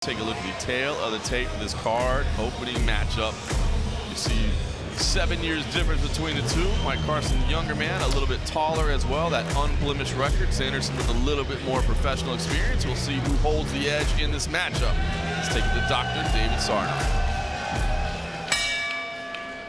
Take a look at the tail of the tape for this card opening matchup. You see 7 years difference between the two. Mike Carson, younger man, a little bit taller as well. That unblemished record. Sanderson with a little bit more professional experience. We'll see who holds the edge in this matchup. Let's take it to Dr. David Sarnoff.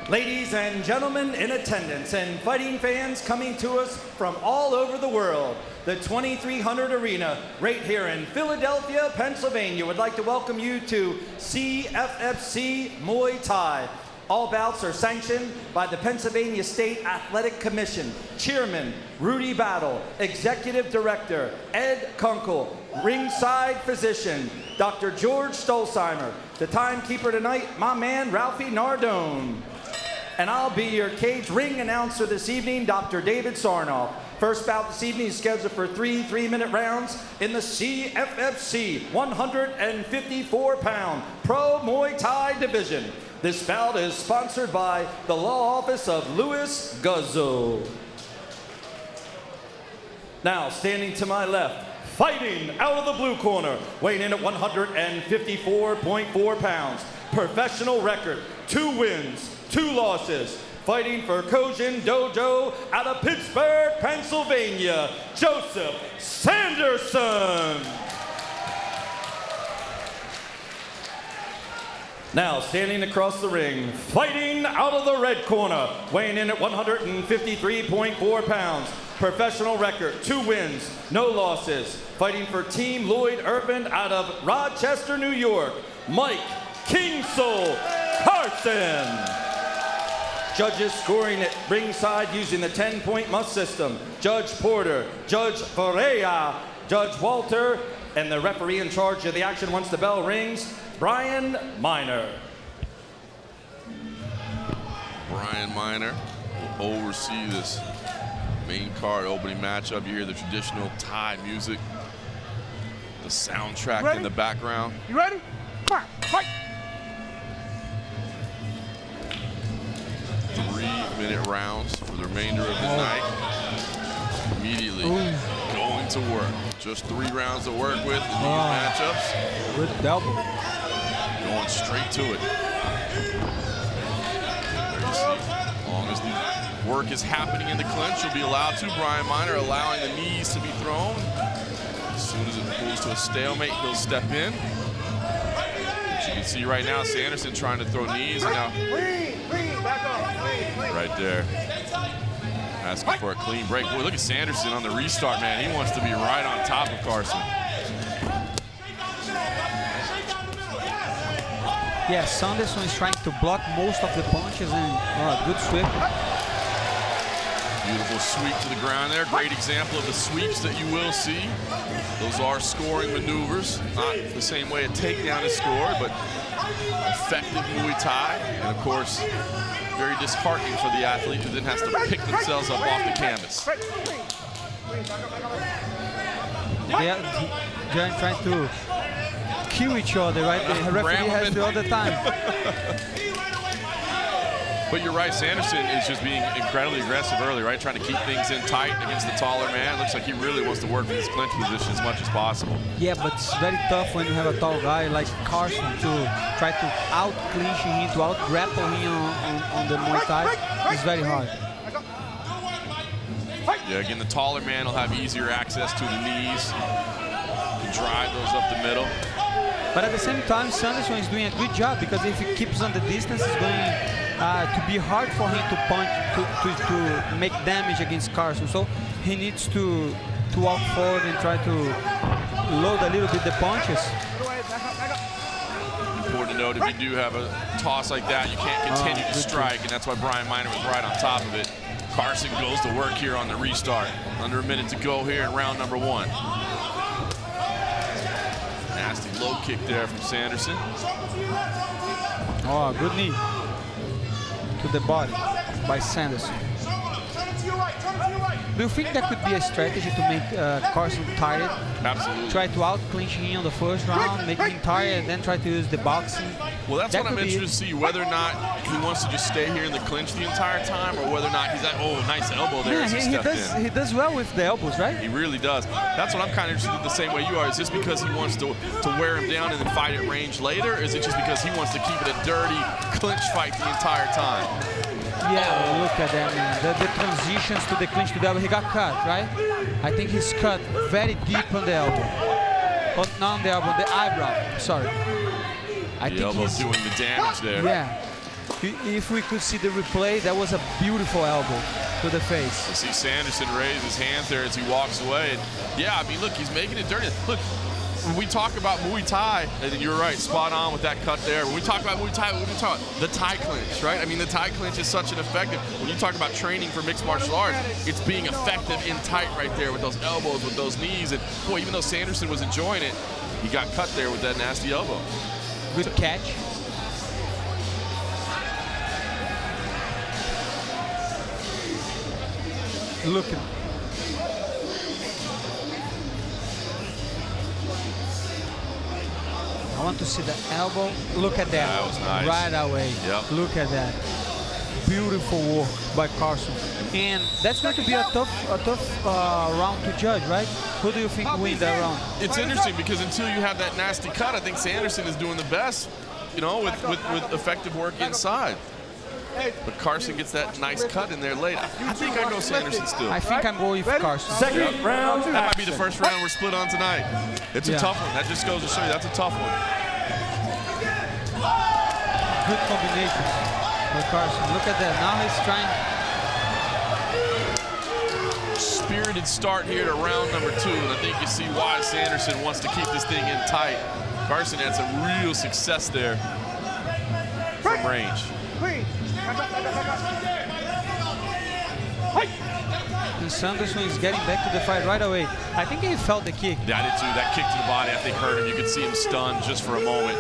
Ladies and gentlemen in attendance and fighting fans coming to us from all over the world, the 2300 Arena right here in Philadelphia, Pennsylvania would like to welcome you to CFFC Muay Thai. All bouts are sanctioned by the Pennsylvania State Athletic Commission. Chairman, Rudy Battle. Executive Director, Ed Kunkel. Ringside physician, Dr. George Stolzheimer. The timekeeper tonight, my man, Ralphie Nardone. And I'll be your cage ring announcer this evening, Dr. David Sarnoff. First bout this evening is scheduled for 3 3-minute rounds in the CFFC 154-pound Pro Muay Thai division. This bout is sponsored by the Law Office of Louis Guzzo. Now, standing to my left, fighting out of the blue corner, weighing in at 154.4 pounds. Professional record, 2 wins, 2 losses. Fighting for Kojin Dojo out of Pittsburgh, Pennsylvania, Joseph Sanderson. Now, standing across the ring, fighting out of the red corner, weighing in at 153.4 pounds. Professional record, 2 wins, no losses. Fighting for Team Lloyd Urban out of Rochester, New York, Mike King Soul Carson. Judges scoring at ringside using the 10-point must system. Judge Porter, Judge Varela, Judge Walter, and the referee in charge of the action once the bell rings, Brian Miner. Brian Miner will oversee this main card opening matchup. You hear the traditional Thai music, the soundtrack in the background. You ready? Come on, fight! 3-minute rounds for the remainder of the night. Immediately going to work. Just 3 rounds to work with in these matchups. Good double. Going straight to it. There you see, as long as the work is happening in the clinch, you'll be allowed to. Brian Miner allowing the knees to be thrown. As soon as it moves to a stalemate, he'll step in. As you can see right now, Sanderson trying to throw knees, and now right there, asking for a clean break. Boy, look at Sanderson on the restart, man. He wants to be right on top of Carson. Yeah, Sanderson is trying to block most of the punches and good sweep. Beautiful sweep to the ground there. Great example of the sweeps that you will see. Those are scoring maneuvers. Not the same way a takedown is scored, but effective Muay Thai. And of course, very disheartening for the athlete who then has to pick themselves up off the canvas. They're trying to kill each other, right? The referee has the other time. But you're right, Sanderson is just being incredibly aggressive early, right? Trying to keep things in tight against the taller man. Looks like he really wants to work in his clinch position as much as possible. Yeah, but it's very tough when you have a tall guy like Carson to try to out-clinch him, to out-grapple him on the Muay Thai. It's very hard. Yeah, again, the taller man will have easier access to the knees, to drive those up the middle. But at the same time, Sanderson is doing a good job, because if he keeps on the distance, it's going to be hard for him to punch, to make damage against Carson. So he needs to walk forward and try to load a little bit the punches. Important to note, if you do have a toss like that, you can't continue to strike, and that's why Brian Miner was right on top of it. Carson goes to work here on the restart. Under a minute to go here in round number 1. Nasty low kick there from Sanderson. Oh, good knee to the body by Sanderson. Turn to your right, turn to your right. Do you think that could be a strategy to make Carson tired? Absolutely. Try to out-clinch him on the first round, make him tired, and then try to use the boxing? Well, that's what I'm interested to see, whether or not he wants to just stay here in the clinch the entire time, or whether or not he's like, oh, nice elbow there as he stepped in. He does well with the elbows, right? He really does. That's what I'm kind of interested in the same way you are. Is this because he wants to wear him down and then fight at range later? Or is it just because he wants to keep it a dirty clinch fight the entire time? Yeah, look at that, man. The transitions to the clinch to the elbow. He got cut, right? I think he's cut very deep on the elbow. Oh, not on the elbow, the eyebrow. Sorry. I the think elbow's doing the damage there. Yeah. If we could see the replay, that was a beautiful elbow to the face. You see Sanderson raise his hands there as he walks away. And yeah, I mean, look, he's making it dirty. Look, when we talk about Muay Thai, and you're right, spot on with that cut there. When we talk about Muay Thai, we talk the Thai clinch, right? I mean, the Thai clinch is such an effective, when you talk about training for mixed martial arts, it's being effective in tight right there with those elbows, with those knees. And boy, even though Sanderson was enjoying it, he got cut there with that nasty elbow. Good catch. Look at I want to see the elbow. Look at that. That was nice. Right away. Yep. Look at that. Beautiful work by Carson. And that's going to be a tough round to judge, right? Who do you think wins that round? It's interesting because until you have that nasty cut, I think Sanderson is doing the best, you know, with effective work inside. But Carson gets that nice cut in there late. I think I go Sanderson still. I think I'm going with Carson. Second round. That might be the first round we're split on tonight. It's a tough one. That just goes to show you that's a tough one. Good combination by Carson. Look at that. Now he's trying. Spirited start here to round number 2, and I think you see why Sanderson wants to keep this thing in tight. Carson had some real success there from range. And Sanderson is getting back to the fight right away. I think he felt the kick. Yeah, I did too. That kick to the body, I think, hurt him. You could see him stunned just for a moment.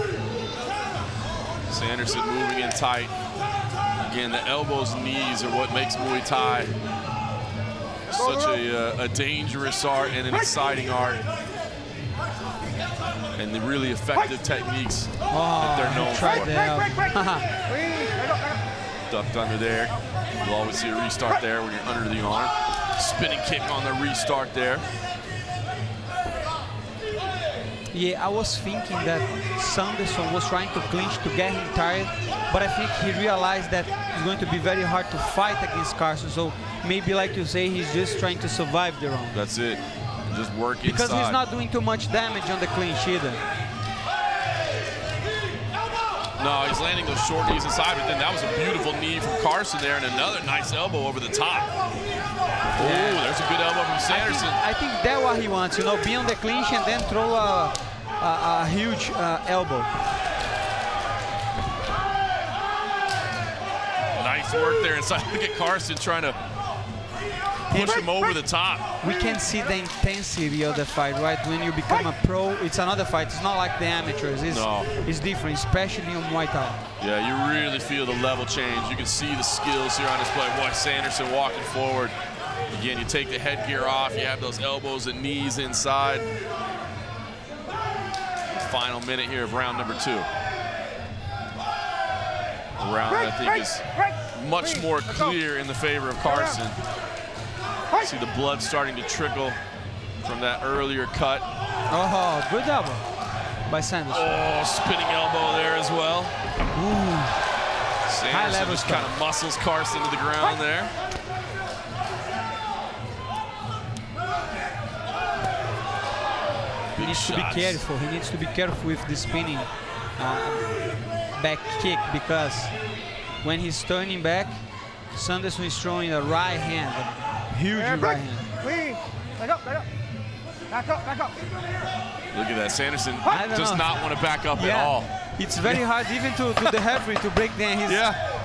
Sanderson moving in tight. Again, the elbows and knees are what makes Muay Thai such a dangerous art and an exciting art. And the really effective techniques that they're known for. Ducked under there. You'll always see a restart there when you're under the arm. Spinning kick on the restart there. Yeah, I was thinking that Sanderson was trying to clinch to get him tired, but I think he realized that it's going to be very hard to fight against Carson. So maybe, like you say, he's just trying to survive the round. That's it. Just work inside. Because he's not doing too much damage on the clinch either. No, he's landing those short knees inside, but then that was a beautiful knee from Carson there, and another nice elbow over the top. Oh, there's a good elbow from Sanderson. I think that's what he wants, you know, be on the clinch and then throw a huge elbow. Nice work there inside. Look at Carson trying to push him over the top. We can see the intensity of the fight, right? When you become a pro, it's another fight. It's not like the amateurs. It's different, especially on Muay Thai. Yeah, you really feel the level change. You can see the skills here on display. Boy, Sanderson walking forward. Again, you take the headgear off. You have those elbows and knees inside. Final minute here of round number 2. The round, I think, is much more clear in the favor of Carson. See the blood starting to trickle from that earlier cut. Oh, good elbow by Sanderson. Oh, spinning elbow there as well. Ooh. Sanderson just kind of muscles Carson to the ground there. He needs to be careful. He needs to be careful with the spinning back kick, because when he's turning back, Sanderson is throwing a right hand, a huge right hand. Back up. Look at that. Sanderson does not want to back up at all. It's very hard even to the referee to break down. He's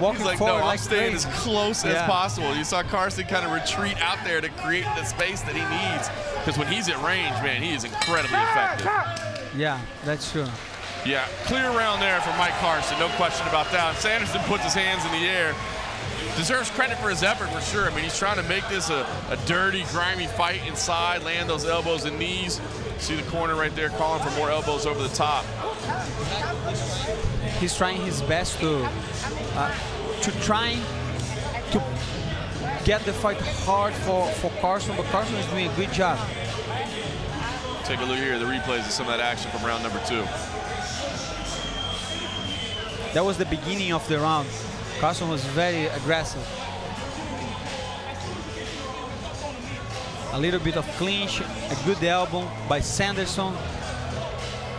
walking like, forward no, like I'm staying crazy. as close as possible. You saw Carson kind of retreat out there to create the space that he needs, because when he's at range, man, he is incredibly effective. Yeah, that's true. Yeah, clear round there for Mike Carson, no question about that. Sanderson puts his hands in the air. deserves credit for his effort for sure. I mean, he's trying to make this a dirty, grimy fight inside, land those elbows and knees. See the corner right there calling for more elbows over the top. He's trying his best to get the fight hard for Carson, but Carson is doing a good job. Take a look here, the replays of some of that action from round number 2. That was the beginning of the round. Carson was very aggressive. A little bit of clinch, a good elbow by Sanderson,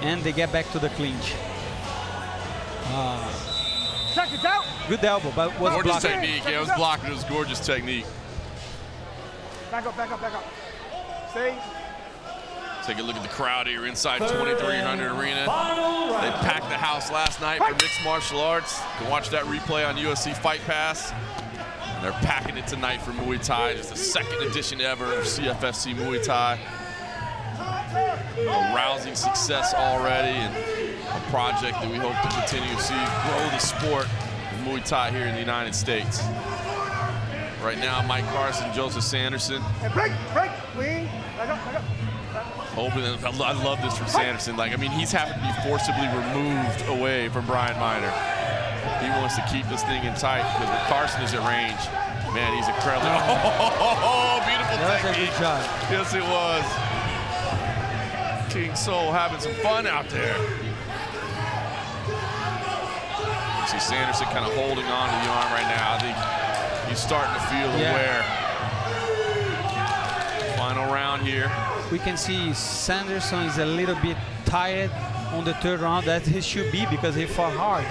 and they get back to the clinch. Seconds out. Good elbow, but was Gorgeous blocked. technique, yeah, it was blocked, it was gorgeous technique. Back up, back up, back up. Stay. Take a look at the crowd here inside 2300 Arena. They packed the house last night for mixed martial arts. You can watch that replay on UFC FIGHT PASS. And they're packing it tonight for Muay Thai. It's the second edition ever of CFFC Muay Thai. A rousing success already, and a project that we hope to continue to see grow the sport of Muay Thai here in the United States. Right now, Mike Carson, Joseph Sanderson. And break, break, clean. Back up, back up. Open, I love this from Sanderson. Like, I mean, he's having to be forcibly removed away from Brian Miner. He wants to keep this thing in tight because when Carson is at range, man, he's incredible. Oh, beautiful That was a technique. good job. Yes, it was. King Soul having some fun out there. See Sanderson kind of holding on to the arm right now. I think he's starting to feel the wear. Final round here. We can see Sanderson is a little bit tired on the third round, that he should be because he fought hard.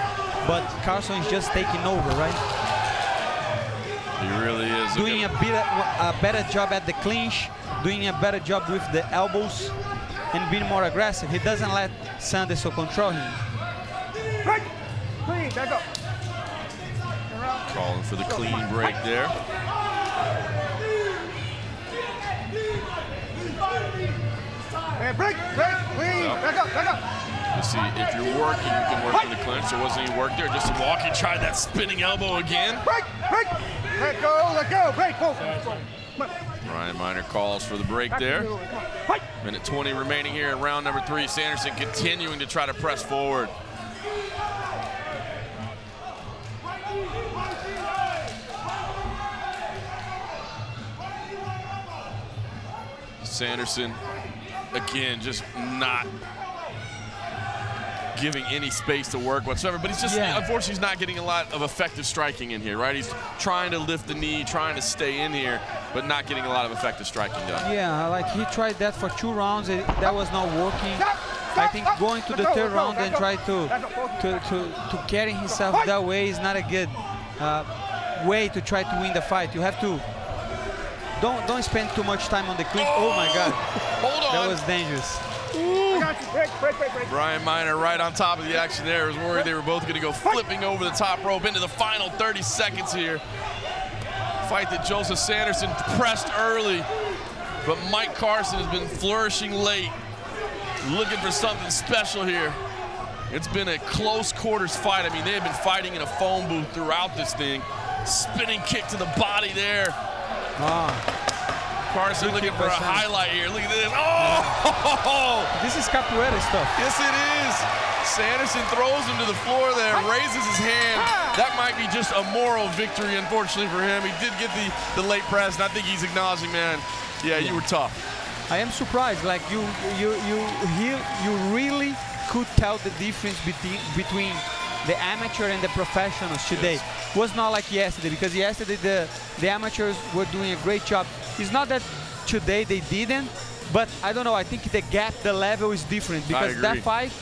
But Carson is just taking over, right? He really is. Doing a better job at the clinch, doing a better job with the elbows, and being more aggressive. He doesn't let Sanderson control him. Break, clean, back up. Calling for the clean break there. And break, break, clean, back up, back up. You see, if you're working, you can work in the clinch. There wasn't any work there. Just a walk. He tried that spinning elbow again. Break, break. Let go, break, both. Ryan Miner calls for the break there. Minute 20 remaining here in round number 3. Sanderson continuing to try to press forward. Sanderson, again, just not giving any space to work whatsoever, but he's just, unfortunately, he's not getting a lot of effective striking in here, right? He's trying to lift the knee, trying to stay in here, but not getting a lot of effective striking done. Yeah, like he tried that for 2 rounds, that was not working. I think going to the third round and try to carry himself that way is not a good way to try to win the fight. You have to don't spend too much time on the clinch. Oh my God, hold on, that was dangerous. I got you. Break, break, break, break. Brian Miner right on top of the action there. I was worried they were both going to go flipping over the top rope into the final 30 seconds here. Fight that Joseph Sanderson pressed early, but Mike Carson has been flourishing late, looking for something special here. It's been a close quarters fight. I mean, they have been fighting in a phone booth throughout this thing. Spinning kick to the body there. Carson looking for a highlight here. Look at this. Oh! This is capoeira stuff. Yes, it is. Sanderson throws him to the floor there, raises his hand. That might be just a moral victory, unfortunately, for him. He did get the late press, and I think he's acknowledging, man, yeah, you were tough. I am surprised. Like you really could tell the difference between the amateur and the professionals today. Yes. It was not like yesterday, because yesterday the amateurs were doing a great job. It's not that today they didn't, but I don't know, I think the gap, the level is different, because that fight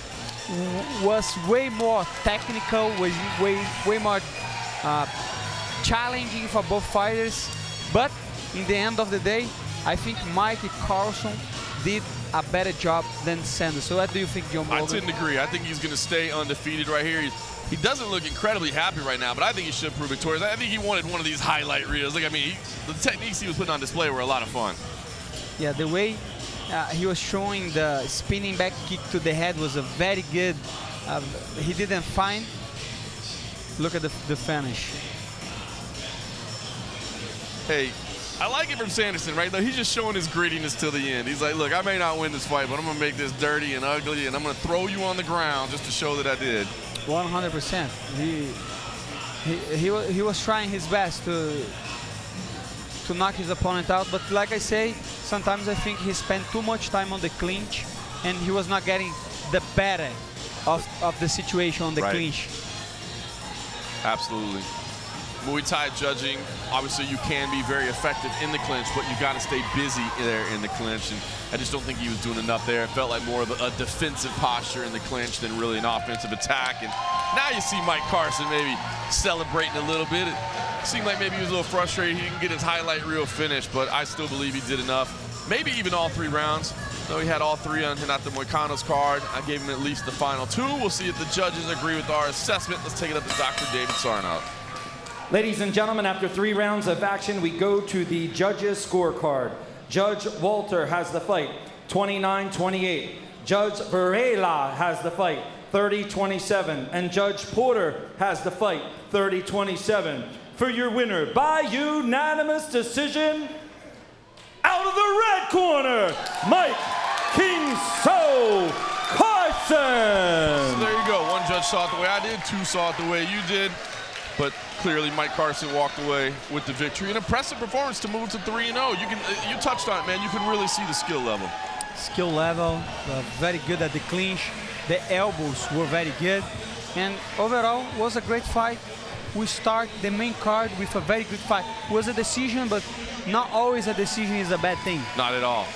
was way more technical, was way more challenging for both fighters. But in the end of the day, I think Mike Carson did a better job than Sanderson. So what do you think, John Morgan? I tend to agree. I think he's going to stay undefeated right here. He doesn't look incredibly happy right now, but I think he should prove victorious. I think he wanted one of these highlight reels. Like, I mean, the techniques he was putting on display were a lot of fun. Yeah, the way he was showing the spinning back kick to the head was a very good. He didn't find. Look at the finish. hey, I like it from Sanderson, right? Though he's just showing his grittiness till the end. He's like, look, I may not win this fight, but I'm gonna make this dirty and ugly, and I'm gonna throw you on the ground just to show that I did. 100%. He was trying his best to knock his opponent out, but like I say, sometimes I think he spent too much time on the clinch, and he was not getting the better of the situation on the clinch. Absolutely. Muay Thai judging, obviously you can be very effective in the clinch, but you got to stay busy there in the clinch, and I just don't think he was doing enough there. It felt like more of a defensive posture in the clinch than really an offensive attack, and now you see Mike Carson maybe celebrating a little bit. It seemed like maybe he was a little frustrated. He didn't get his highlight reel finish, but I still believe he did enough. Maybe even all 3 rounds. Though he had all 3 on Renato Moicano's card. I gave him at least the final 2. We'll see if the judges agree with our assessment. Let's take it up to Dr. David Sarnout. Ladies and gentlemen, after 3 rounds of action, we go to the judges' scorecard. Judge Walter has the fight, 29-28. Judge Varela has the fight, 30-27. And Judge Porter has the fight, 30-27. For your winner, by unanimous decision, out of the red corner, Mike King So Carson. So there you go. 1 judge saw it the way I did, 2 saw it the way you did. But clearly, Mike Carson walked away with the victory. An impressive performance to move to 3-0. You touched on it, man. You can really see the skill level. Skill level, very good at the clinch. The elbows were very good. And overall, was a great fight. We start the main card with a very good fight. It was a decision, but not always a decision is a bad thing. Not at all.